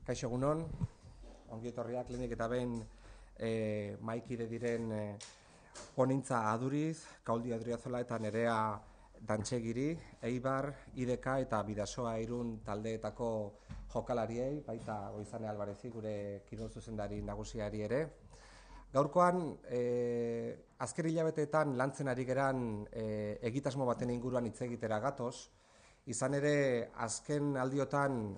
Kaixo egunon, ongi etorriak lehenik eta behin maikide diren ponintza Aduriz, Kauldi Adriazola eta Nerea Dantxegiri, Eibar, IDK eta Bidasoa Irun taldeetako jokalariei, baita Goizane Albarezi gure kirol zuzendari nagusiari ere. Gaurkoan, azken hilabeteetan lantzen ari geran egitasmo baten inguruan hitz egitera gatoz, izan ere azken aldiotan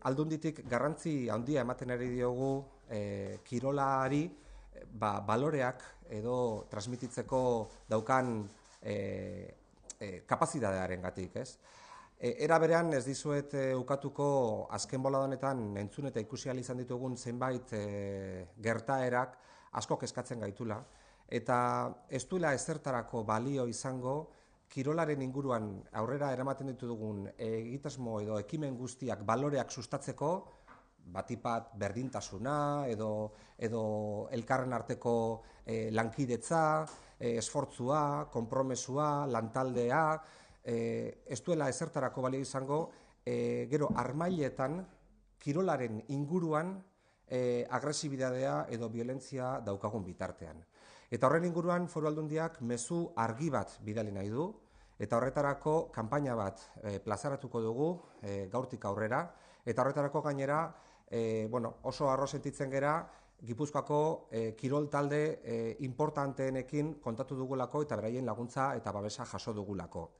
aldunditik garrantzi handia ematen ari diogu kirolari baloreak edo transmititzeko daukan kapazitatearen gatik, ez? Era berean ez dizuet ukatuko azken boladonetan entzun eta ikusi ahal izan ditugun zenbait gertaerak asko kezkatzen gaitula, eta ez duela ezertarako balio izango kirolaren inguruan aurrera eramaten ditugun egitasmo edo ekimen guztiak baloreak sustatzeko, batipat berdintasuna edo elkarren arteko lankidetza, esfortzua, konpromesua, lantaldea, ez duela ezertarako balio izango, gero armailetan kirolaren inguruan agresibidadea edo violentzia daukagun bitartean. Eta horren inguruan Foru Aldundiak mezu argi bat bidali nahi du, eta horretarako kanpaina bat plazaratuko dugu gaurtik aurrera, eta horretarako gainera oso harro sentitzen gera Gipuzkoako kirol talde importanteenekin kontatu dugulako eta beraien laguntza eta babesa jaso dugulako.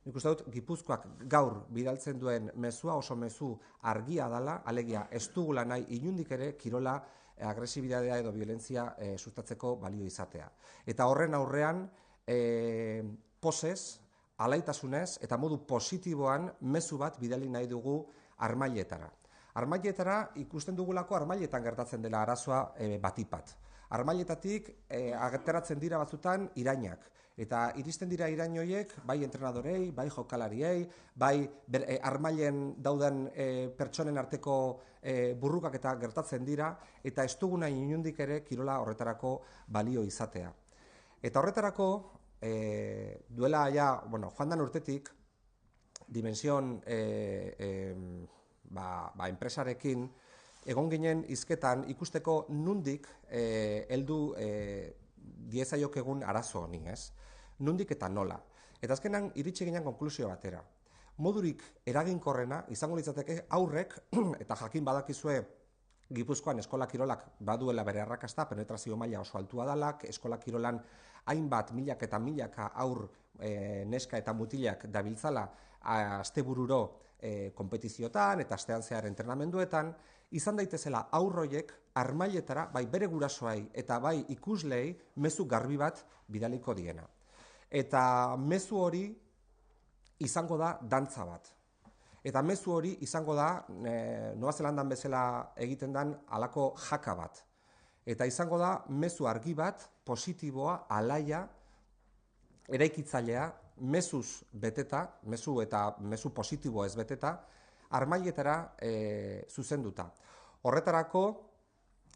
Nik uste dut, Gipuzkoak gaur bidaltzen duen mezua oso mezu argia dela, alegia ez dugula nahi inundik ere kirola agresibidadea edo violentzia sustatzeko balio izatea. Eta horren aurrean, posez, alaitasunez eta modu positiboan mezu bat bidali nahi dugu armailetara. Armailetara ikusten dugulako armailetan gertatzen dela arazoa batipat. Armailetatik ateratzen dira batzutan irainak. Eta iristen dira irain horiek, bai entrenadorei, bai jokalariei, bai armailen dauden pertsonen arteko burrukak eta gertatzen dira, eta ez dugu nahi inundik ere kirola horretarako balio izatea. Eta horretarako, duela joan dan urtetik, Dimension enpresarekin, egon ginen hizketan ikusteko nundik heldu diezaiok egun arazo honi, ez? Nundik eta nola. Eta azkenan iritsi ginen konklusio batera. Modurik eraginkorrena izango litzateke aurrek, eta jakin badakizue Gipuzkoan eskola kirolak baduela bere arrakasta, penetrazio maila oso altua dalak, eskola kirolan hainbat milaka eta milaka aur neska eta mutilak dabiltzala astebururo konpetiziotan eta astean zehar entrenamenduetan, izan daitezela aurroiek armailetara, bai bere gurasoei eta bai ikusleei mezu garbi bat bidaliko diena. Eta mezu hori izango da dantza bat. Eta mezu hori izango da, Noa Zelandan bezala egiten den halako jaka bat. Eta izango da mezu argi bat, positiboa, alaia, eraikitzailea, mezuz beteta, mezu positibo ez beteta, armailetara zuzenduta. Horretarako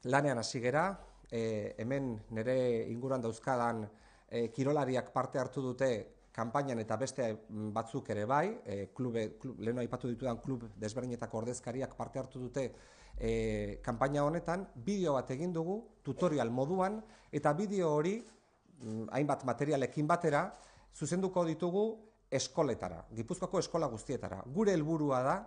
lanean hasi gera, hemen nire inguruan dauzkadan kirolariak parte hartu dute kanpainan eta beste batzuk ere bai, leheno aipatu ditudan klub desberdinetako ordezkariak parte hartu dute kanpaina honetan, bideo bat egin dugu, tutorial moduan, eta bideo hori, hainbat materialekin batera, zuzenduko ditugu eskoletara, Gipuzkoako eskola guztietara. Gure helburua da,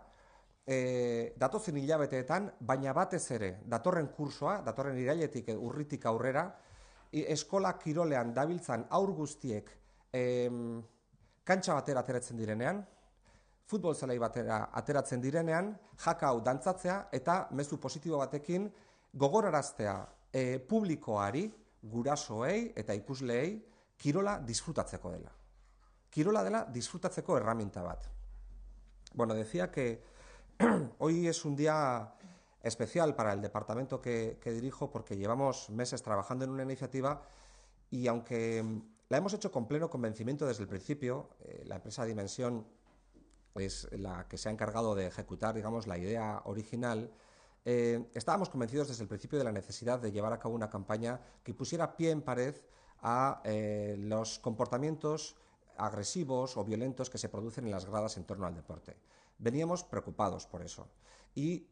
datozen hilabeteetan, baina batez ere, datorren kursoa, datorren irailetik urritik aurrera, eskola kirolean dabiltzan aur guztiek kantxa batera ateratzen direnean, futbol zelai batera ateratzen direnean, jaka hau dantzatzea eta mezu positibo batekin gogoraraztea publikoari, gurasoei eta ikusleei kirola disfrutatzeko dela. Kirola dela disfrutatzeko herramienta bat. Bueno, decía que hoy es un día especial para el departamento que dirijo porque llevamos meses trabajando en una iniciativa y aunque la hemos hecho con pleno convencimiento desde el principio, la empresa Dimension es la que se ha encargado de ejecutar, digamos, la idea original. Estábamos convencidos desde el principio de la necesidad de llevar a cabo una campaña que pusiera pie en pared a los comportamientos agresivos o violentos que se producen en las gradas en torno al deporte. Veníamos preocupados por eso. Y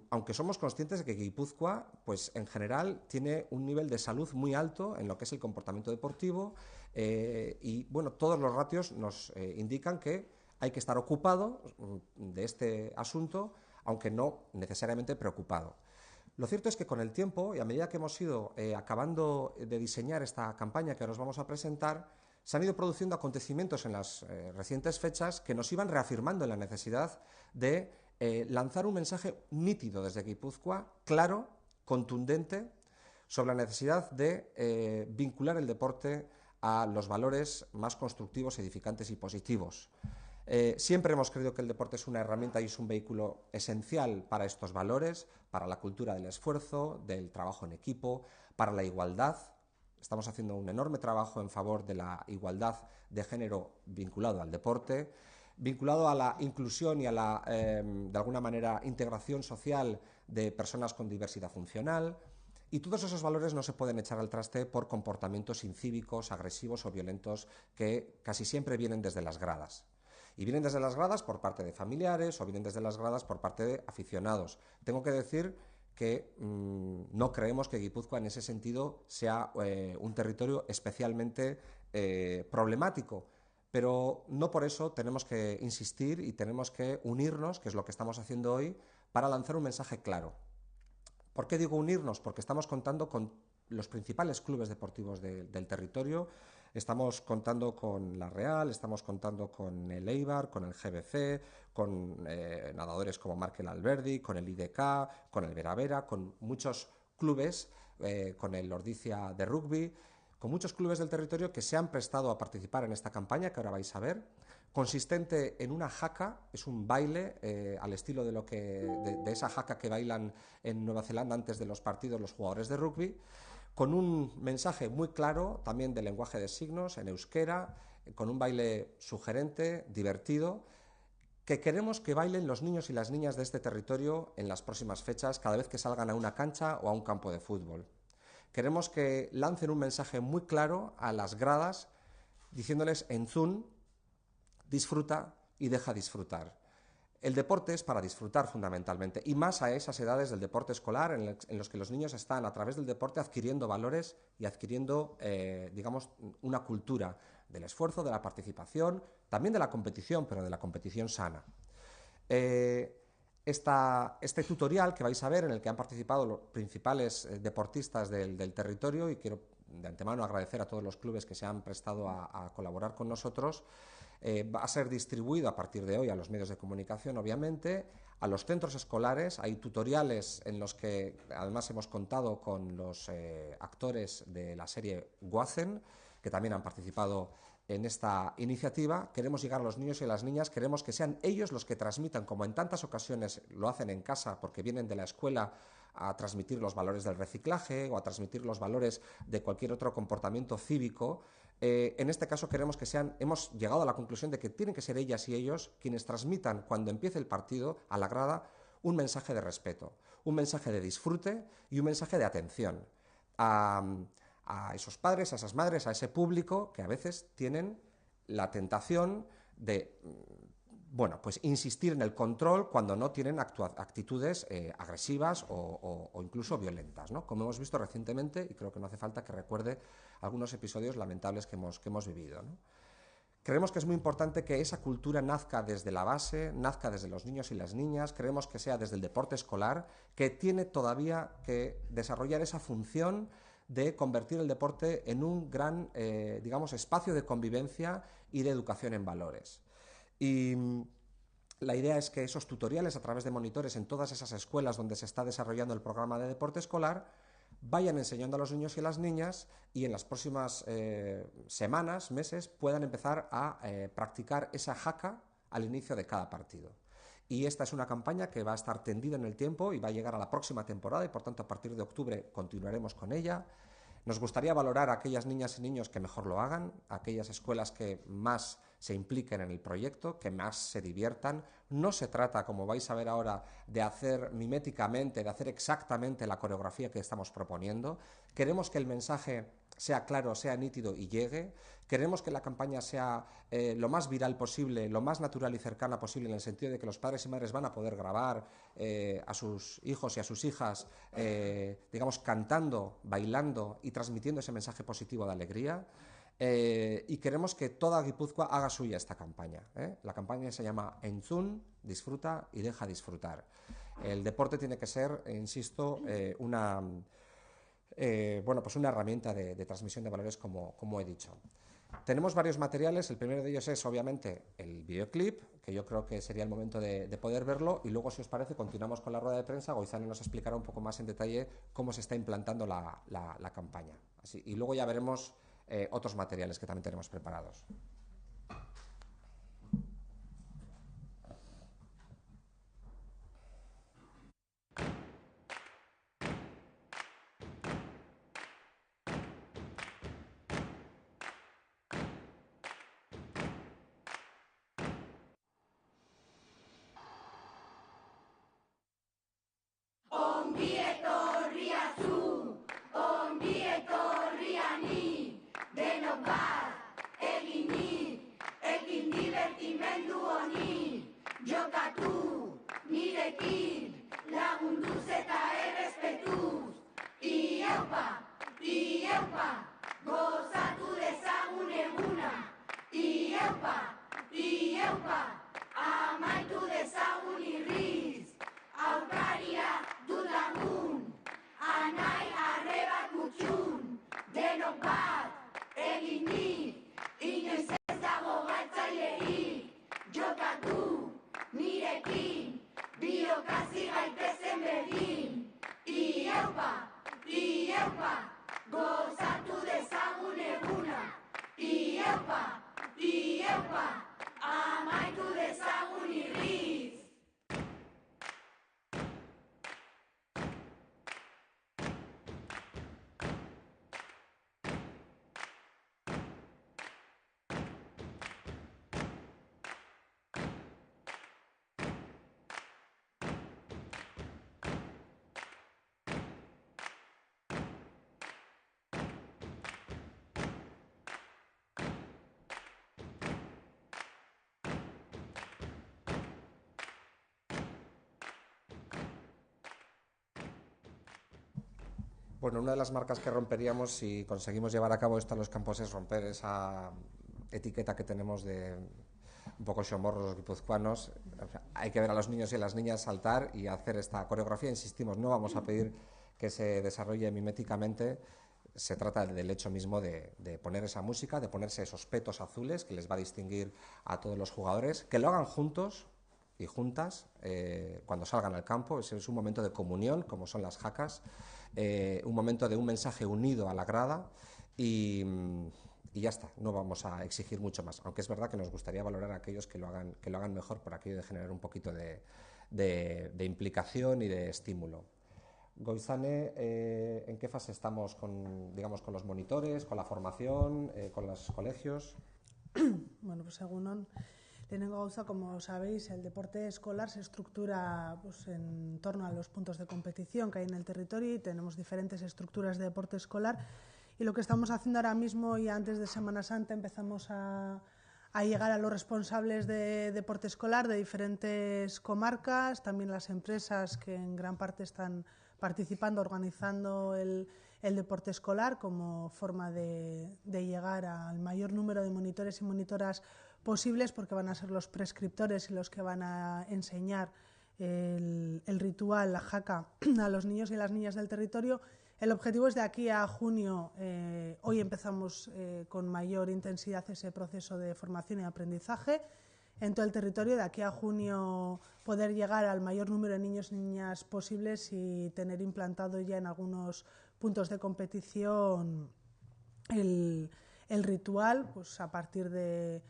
aunque somos conscientes de que Guipúzcoa, pues en general, tiene un nivel de salud muy alto en lo que es el comportamiento deportivo y bueno, todos los ratios nos indican que hay que estar ocupado de este asunto, aunque no necesariamente preocupado. Lo cierto es que con el tiempo, y a medida que hemos ido acabando de diseñar esta campaña que ahora os vamos a presentar, se han ido produciendo acontecimientos en las recientes fechas que nos iban reafirmando en la necesidad de lanzar un mensaje nítido desde Guipúzcoa, claro, contundente, sobre la necesidad de vincular el deporte a los valores más constructivos, edificantes y positivos. Siempre hemos creído que el deporte es una herramienta y es un vehículo esencial para estos valores, para la cultura del esfuerzo, del trabajo en equipo, para la igualdad. Estamos haciendo un enorme trabajo en favor de la igualdad de género vinculado al deporte, vinculado a la inclusión y a la, de alguna manera, integración social de personas con diversidad funcional. Y todos esos valores no se pueden echar al traste por comportamientos incívicos, agresivos o violentos que casi siempre vienen desde las gradas. Y vienen desde las gradas por parte de familiares o vienen desde las gradas por parte de aficionados. Tengo que decir que no creemos que Guipúzcoa en ese sentido sea un territorio especialmente problemático, pero no por eso tenemos que insistir y tenemos que unirnos, que es lo que estamos haciendo hoy, para lanzar un mensaje claro. ¿Por qué digo unirnos? Porque estamos contando con los principales clubes deportivos del territorio. Estamos contando con La Real, estamos contando con el Eibar, con el GBC, con nadadores como Markel Alberdi, con el IDK, con el Veravera, con muchos clubes, con el Ordizia de rugby, con muchos clubes del territorio que se han prestado a participar en esta campaña que ahora vais a ver, consistente en una jaca, es un baile al estilo de esa jaca que bailan en Nueva Zelanda antes de los partidos los jugadores de rugby, con un mensaje muy claro también de lenguaje de signos en euskera, con un baile sugerente, divertido, que queremos que bailen los niños y las niñas de este territorio en las próximas fechas cada vez que salgan a una cancha o a un campo de fútbol. Queremos que lancen un mensaje muy claro a las gradas diciéndoles Entzun, disfruta y deja disfrutar. El deporte es para disfrutar fundamentalmente, y más a esas edades del deporte escolar en los que los niños están a través del deporte adquiriendo valores y adquiriendo, digamos, una cultura del esfuerzo, de la participación, también de la competición, pero de la competición sana. Este tutorial que vais a ver, en el que han participado los principales deportistas del territorio, y quiero de antemano agradecer a todos los clubes que se han prestado a colaborar con nosotros, va a ser distribuido a partir de hoy a los medios de comunicación, obviamente, a los centros escolares. Hay tutoriales en los que además hemos contado con los actores de la serie Goazen, que también han participado en esta iniciativa. Queremos llegar a los niños y a las niñas, queremos que sean ellos los que transmitan, como en tantas ocasiones lo hacen en casa porque vienen de la escuela, a transmitir los valores del reciclaje o a transmitir los valores de cualquier otro comportamiento cívico. En este caso queremos que hemos llegado a la conclusión de que tienen que ser ellas y ellos quienes transmitan cuando empiece el partido a la grada un mensaje de respeto, un mensaje de disfrute y un mensaje de atención a esos padres, a esas madres, a ese público que a veces tienen la tentación de pues insistir en el control cuando no tienen actitudes agresivas o incluso violentas, ¿no? Como hemos visto recientemente, y creo que no hace falta que recuerde algunos episodios lamentables que hemos vivido, ¿no? Creemos que es muy importante que esa cultura nazca desde la base, nazca desde los niños y las niñas. Creemos que sea desde el deporte escolar, que tiene todavía que desarrollar esa función de convertir el deporte en un gran, digamos, espacio de convivencia y de educación en valores. Y la idea es que esos tutoriales a través de monitores en todas esas escuelas donde se está desarrollando el programa de deporte escolar vayan enseñando a los niños y a las niñas y en las próximas semanas, meses, puedan empezar a practicar esa jaca al inicio de cada partido. Y esta es una campaña que va a estar tendida en el tiempo y va a llegar a la próxima temporada y por tanto a partir de octubre continuaremos con ella. Nos gustaría valorar a aquellas niñas y niños que mejor lo hagan, a aquellas escuelas que más se impliquen en el proyecto, que más se diviertan. No se trata, como vais a ver ahora, de hacer miméticamente, de hacer exactamente la coreografía que estamos proponiendo. Queremos que el mensaje sea claro, sea nítido y llegue. Queremos que la campaña sea lo más viral posible, lo más natural y cercana posible, en el sentido de que los padres y madres van a poder grabar a sus hijos y a sus hijas, digamos, cantando, bailando y transmitiendo ese mensaje positivo de alegría. Y queremos que toda Guipúzcoa haga suya esta campaña. La campaña se llama Entzun, disfruta y deja disfrutar. El deporte tiene que ser, insisto, bueno, pues una herramienta de transmisión de valores, como he dicho. Tenemos varios materiales. El primero de ellos es, obviamente, el videoclip, que yo creo que sería el momento de poder verlo, y luego, si os parece, continuamos con la rueda de prensa. Goizane nos explicará un poco más en detalle cómo se está implantando la campaña. Así, y luego ya veremos otros materiales que también tenemos preparados. Ongi etorria zu, ongi etorria ni, denok bat eginik, ekin divertimendu honi, jokatu nirekin, lagunduz eta errespetuz, iaupa, gozatu dezagun eguna, iaupa, amaitu dezagun irriz, aurkaria dut lagun, anai arrebat mutxun, denok bat eginik, inoiz ez dago galtzailerik, jokatu nirekin, biokazi gaitezen berdin, iaupa, gozatu dezagun eguna, iaupa, amaitu dezagun irriz. Bueno, una de las marcas que romperíamos si conseguimos llevar a cabo esto en los campos es romper esa etiqueta que tenemos de un poco chomorros guipuzcoanos. O sea, hay que ver a los niños y a las niñas saltar y hacer esta coreografía. Insistimos, no vamos a pedir que se desarrolle miméticamente. Se trata del hecho mismo de poner esa música, de ponerse esos petos azules que les va a distinguir a todos los jugadores, que lo hagan juntos y juntas cuando salgan al campo. Es un momento de comunión, como son las jacas, un momento de un mensaje unido a la grada y ya está. No vamos a exigir mucho más, aunque es verdad que nos gustaría valorar a aquellos que lo hagan mejor, por aquello de generar un poquito de implicación y de estímulo. Goizane, ¿en qué fase estamos con los monitores, con la formación, con los colegios? Bueno, pues según Lehenengo gauza, como sabéis, el deporte escolar se estructura pues, en torno a los puntos de competición que hay en el territorio y tenemos diferentes estructuras de deporte escolar. Y lo que estamos haciendo ahora mismo, y antes de Semana Santa, empezamos a llegar a los responsables de deporte escolar de diferentes comarcas, también las empresas que en gran parte están participando, organizando el deporte escolar como forma de llegar al mayor número de monitores y monitoras posibles, porque van a ser los prescriptores y los que van a enseñar el ritual, la jaca, a los niños y las niñas del territorio. El objetivo es de aquí a junio, hoy empezamos con mayor intensidad ese proceso de formación y aprendizaje en todo el territorio, de aquí a junio poder llegar al mayor número de niños y niñas posibles y tener implantado ya en algunos puntos de competición el ritual pues a partir de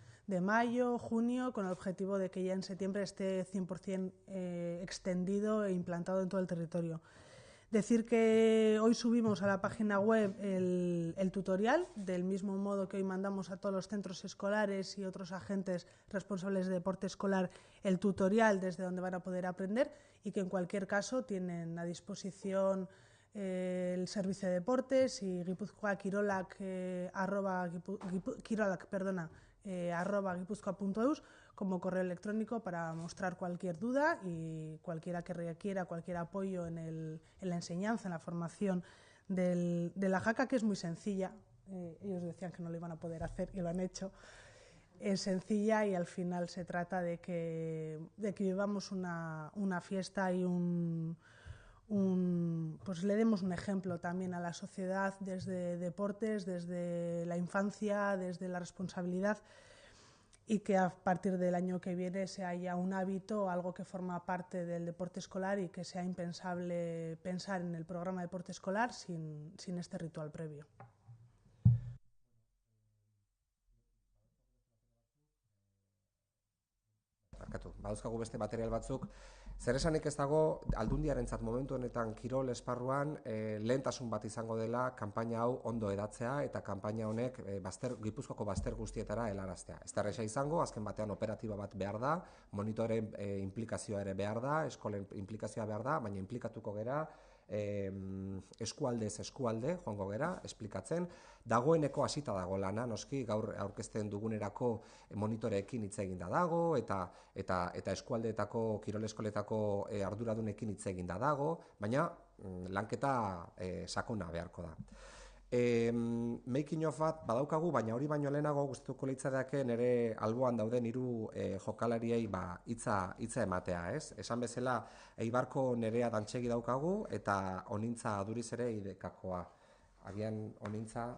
mayo, junio, con el objetivo de que ya en septiembre esté 100% extendido e implantado en todo el territorio. Decir que hoy subimos a la página web el tutorial, del mismo modo que hoy mandamos a todos los centros escolares y otros agentes responsables de deporte escolar el tutorial desde donde van a poder aprender, y que en cualquier caso tienen a disposición el servicio de deportes y Gipuzkoa Kirolak @gipuzkoa.eus como correo electrónico para mostrar cualquier duda, y cualquiera que requiera cualquier apoyo en la enseñanza, en la formación de la jaca, que es muy sencilla. Ellos decían que no lo iban a poder hacer y lo han hecho. Es sencilla, y al final se trata de que vivamos una fiesta y pues le demos un ejemplo también a la sociedad desde deportes, desde la infancia, desde la responsabilidad, y que a partir del año que viene se haya un hábito, algo que forma parte del deporte escolar, y que sea impensable pensar en el programa de deporte escolar sin este ritual previo. Badauzkagu beste material batzuk, zer esanik ez dago Aldundiarentzat momentu honetan kirol esparruan lehentasun bat izango dela kanpaina hau ondo edatzea, eta kanpaina honek Gipuzkoako bazter guztietara helaraztea. Ez da erraza izango, azken batean operatiba bat behar da, monitoren implikazioa ere behar da, eskolen implikazioa behar da, baina implikatuko gera eskualdez eskualde joango gera esplikatzen. Dagoeneko hasita dago lana, noski, gaur aurkezten dugunerako monitoreekin hitz eginda dago, eta eskualdeetako kirol eskoletako arduradunekin hitz eginda dago, baina lanketa sakona beharko da. Making of bat badaukagu, baina hori baino lehenago gustatuko litzateke nire alboan dauden 3 jokalariei hitza ematea, ez? Esan bezala, Eibarko Nerea Dantxegi daukagu, eta Onintza Aduriz ere Idekakoa. Agian Onintza,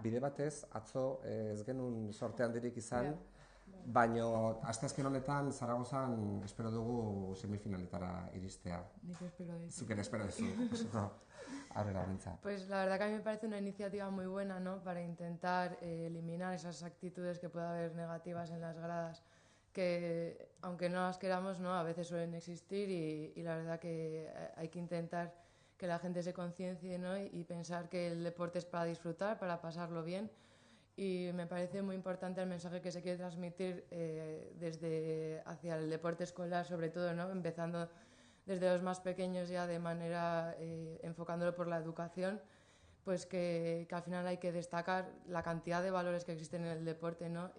bide batez, atzo ez genuen sorte handirik izan, baina asteazken honetan Zaragozan espero dugu semifinaletara iristea. Nik espero dezu. Zuk ere espero dezu. Aurrera, Onintza. Pues la verdad que a mí me parece una iniciativa muy buena, ¿no? Para intentar eliminar esas actitudes que pueda haber negativas en las gradas, que aunque no las queramos, ¿no? A veces suelen existir, y la verdad que hay que intentar que la gente se conciencie, ¿no? Y pensar que el deporte es para disfrutar, para pasarlo bien. Y me parece muy importante el mensaje que se quiere transmitir hacia el deporte escolar, sobre todo, ¿no? Empezando desde los más pequeños ya, de manera enfocándolo por la educación, pues que al final hay que destacar la cantidad de valores que existen en el deporte, ¿no?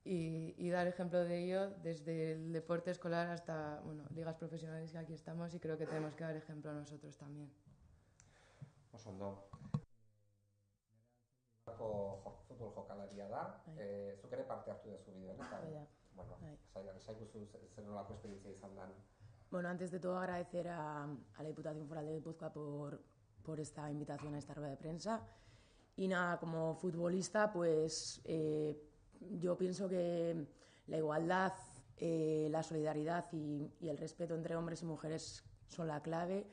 Y dar ejemplo de ello desde el deporte escolar hasta, bueno, ligas profesionales, que aquí estamos, y creo que tenemos que dar ejemplo nosotros también. Oso ondo. Futbol jokalaria da, zuk ere parte hartu duzu bidean, eta, bueno, saikuzu zer nolako esperientzia izan den. Bueno, antes de todo agradecer a la Diputación Foral de Guipúzcoa por esta invitación a esta rueda de prensa. Y nada, como futbolista, pues yo pienso que la igualdad, la solidaridad y el respeto entre hombres y mujeres son la clave,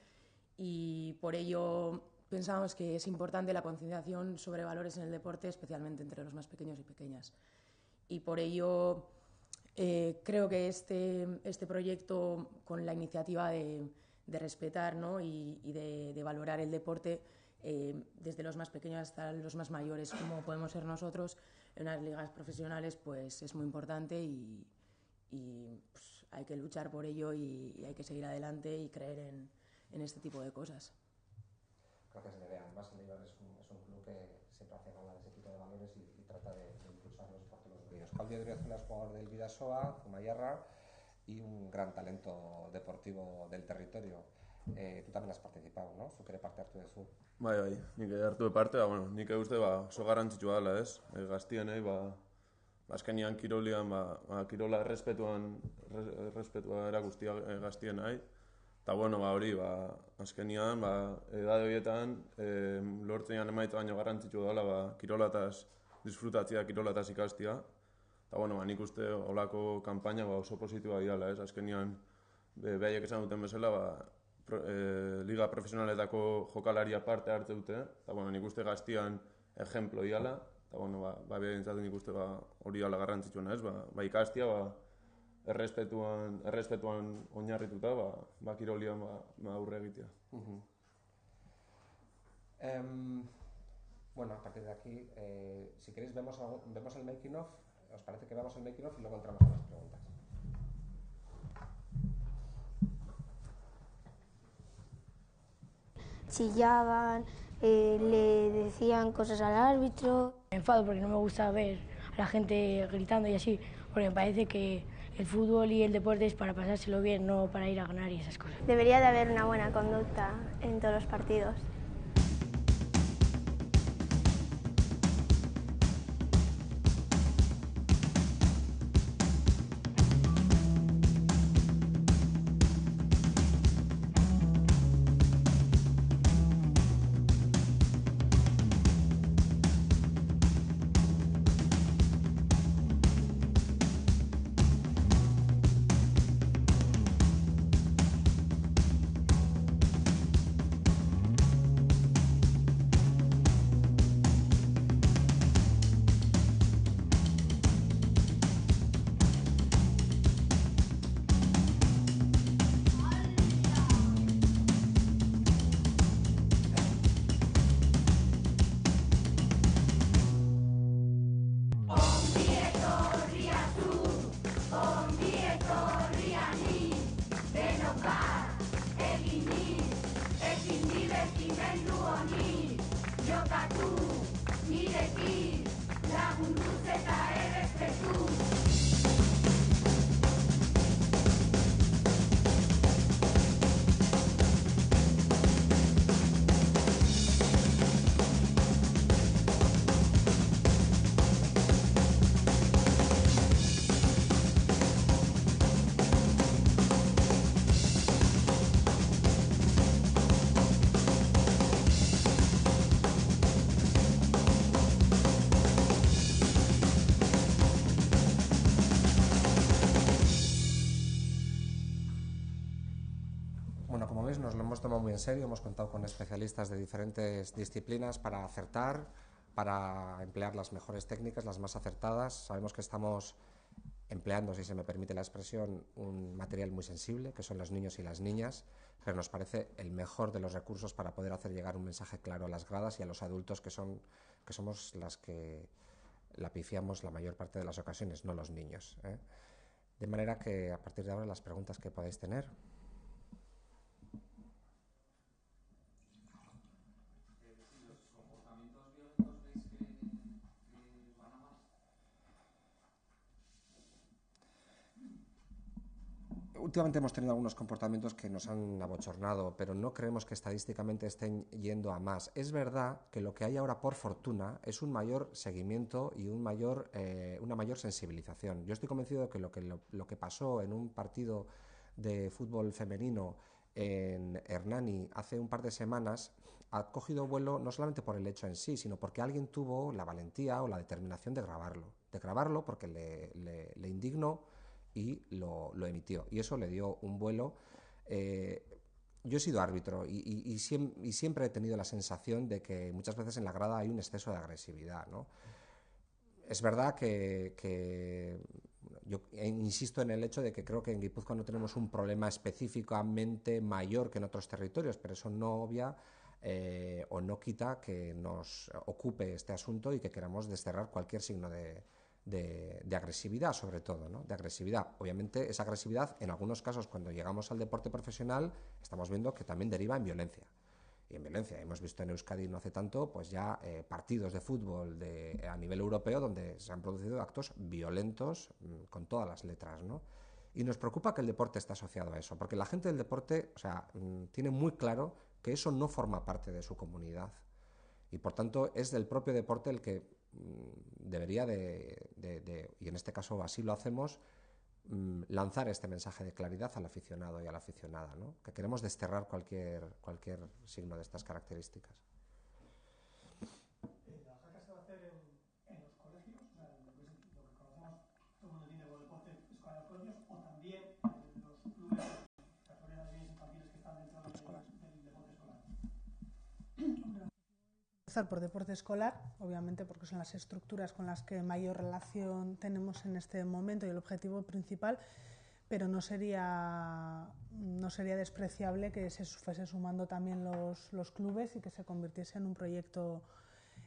y por ello pensamos que es importante la concienciación sobre valores en el deporte, especialmente entre los más pequeños y pequeñas. Y por ello creo que este proyecto, con la iniciativa de respetar, ¿no? y de valorar el deporte desde los más pequeños hasta los más mayores, como podemos ser nosotros en unas ligas profesionales, pues es muy importante, y pues hay que luchar por ello, y hay que seguir adelante y creer en este tipo de cosas. Gracias, Nerea. Además, el Eibar es un club que siempre hace gala de ese tipo de valores y trata de impulsarlos por todos los medios. Claudio Driozuela es jugador del Bidasoa, Zumayarra, y un gran talento deportivo del territorio. Tú también has participado, ¿no? Zuk ere parte hartu duzu. Bai, nik hartu parte, bueno, nik uste oso garrantzitsua dela, ez? Gaztienei, azkenean kirolian, kirola errespetua erakustia gaztienei. Eta, bueno, hori, azkenean, edade horietan, lortzean emaitza baino garrantzitsua dela, kirolataz disfrutatzea, kirolataz ikastia. Eta, bueno, nik uste olako kanpaina oso positiboa dira, ez? Azkenean, behaiek esan duten bezala, liga profesionaletako jokalaria parte hartze dute. Eta, bueno, nik uste gaztian ejemplo diala. Eta, bueno, behintzat nik uste hori dela garrantzitsuna, ez? Ikastia, errespetuan oinarrituta, kirolian aurre egitea. Bueno, a partir de aquí, si queréis vemos el making of, ¿os parece que veamos el making of y luego entramos en las preguntas? Chillaban, le decían cosas al árbitro. Me enfado porque no me gusta ver a la gente gritando y así, porque me parece que el fútbol y el deporte es para pasárselo bien, no para ir a ganar y esas cosas. Debería de haber una buena conducta en todos los partidos. Nos lo hemos tomado muy en serio, hemos contado con especialistas de diferentes disciplinas para acertar, para emplear las mejores técnicas, las más acertadas. Sabemos que estamos empleando, si se me permite la expresión, un material muy sensible, que son los niños y las niñas, pero nos parece el mejor de los recursos para poder hacer llegar un mensaje claro a las gradas y a los adultos que somos las que la pifiamos la mayor parte de las ocasiones, no los niños, ¿eh? De manera que a partir de ahora las preguntas que podáis tener. Últimamente hemos tenido algunos comportamientos que nos han abochornado, pero no creemos que estadísticamente estén yendo a más. Es verdad que lo que hay ahora, por fortuna, es un mayor seguimiento y una mayor sensibilización. Yo estoy convencido de que lo que pasó en un partido de fútbol femenino en Hernani hace un par de semanas ha cogido vuelo no solamente por el hecho en sí, sino porque alguien tuvo la valentía o la determinación de grabarlo porque le indignó y lo emitió, y eso le dio un vuelo. Yo he sido árbitro y siempre he tenido la sensación de que muchas veces en la grada hay un exceso de agresividad, ¿no? Es verdad que yo insisto en el hecho de que creo que en Guipúzcoa no tenemos un problema específicamente mayor que en otros territorios, pero eso no obvia o no quita que nos ocupe este asunto y que queramos desterrar cualquier signo de agresividad, sobre todo, ¿no? De agresividad. Obviamente, esa agresividad, en algunos casos, cuando llegamos al deporte profesional, estamos viendo que también deriva en violencia. Y en violencia hemos visto en Euskadi no hace tanto, pues ya partidos de fútbol a nivel europeo donde se han producido actos violentos con todas las letras, ¿no? Y nos preocupa que el deporte esté asociado a eso, porque la gente del deporte, o sea, tiene muy claro que eso no forma parte de su comunidad. Y por tanto es del propio deporte el que debería y en este caso así lo hacemos, lanzar este mensaje de claridad al aficionado y a la aficionada, ¿no? Que queremos desterrar cualquier signo de estas características. ¿La jaca se va a hacer en los colegios? O sea, lo que conocemos, todo el mundo tiene por deporte escolar en los colegios, o también en los clubes, categorías infantiles que están dentro del deporte escolar. Empezar por deporte escolar, obviamente porque son las estructuras con las que mayor relación tenemos en este momento y el objetivo principal, pero no sería despreciable que se fuese sumando también los clubes y que se convirtiese en un proyecto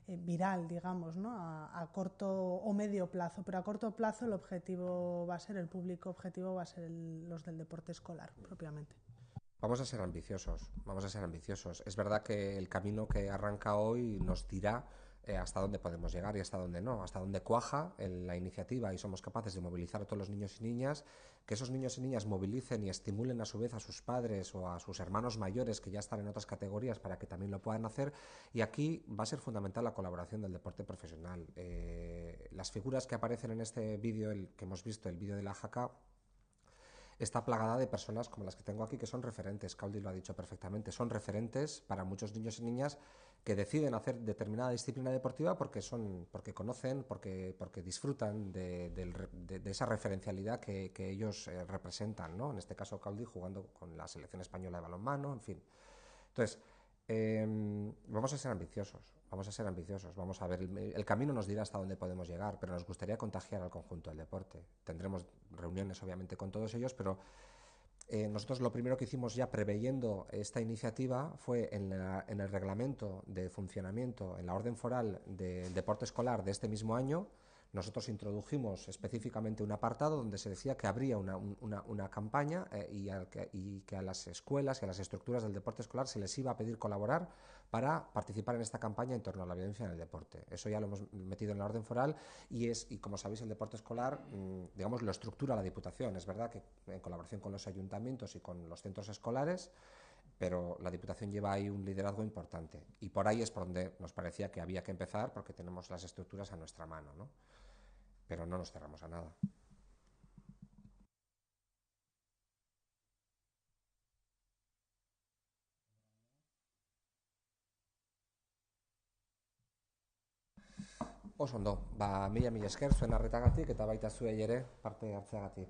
viral, digamos, ¿no? A corto o medio plazo, pero a corto plazo el objetivo va a ser, el público objetivo va a ser los del deporte escolar propiamente. Vamos a ser ambiciosos, vamos a ser ambiciosos. Es verdad que el camino que arranca hoy nos dirá hasta dónde podemos llegar y hasta dónde no, hasta dónde cuaja la iniciativa y somos capaces de movilizar a todos los niños y niñas, que esos niños y niñas movilicen y estimulen a su vez a sus padres o a sus hermanos mayores que ya están en otras categorías para que también lo puedan hacer, y aquí va a ser fundamental la colaboración del deporte profesional. Las figuras que aparecen en este vídeo, el que hemos visto, el vídeo de la jaca, está plagada de personas como las que tengo aquí, que son referentes. Caudi lo ha dicho perfectamente, son referentes para muchos niños y niñas que deciden hacer determinada disciplina deportiva porque conocen, porque disfrutan de esa referencialidad que ellos representan, ¿no? En este caso Caudi jugando con la selección española de balonmano, en fin. Entonces, vamos a ser ambiciosos, vamos a ver, el camino nos dirá hasta dónde podemos llegar, pero nos gustaría contagiar al conjunto del deporte. Tendremos reuniones obviamente con todos ellos, pero nosotros lo primero que hicimos ya preveyendo esta iniciativa fue en el reglamento de funcionamiento, en la orden foral del deporte escolar de este mismo año. Nosotros introdujimos específicamente un apartado donde se decía que habría una campaña y que a las escuelas y a las estructuras del deporte escolar se les iba a pedir colaborar para participar en esta campaña en torno a la violencia en el deporte. Eso ya lo hemos metido en la orden foral y como sabéis, el deporte escolar, digamos, lo estructura la Diputación. Es verdad que en colaboración con los ayuntamientos y con los centros escolares, pero la Diputación lleva ahí un liderazgo importante y por ahí es por donde nos parecía que había que empezar, porque tenemos las estructuras a nuestra mano, ¿no? Pero no nos cerramos a nada. Oso ondo, mila esker zuen arretagatik eta baita zuei ere parte hartzeagatik,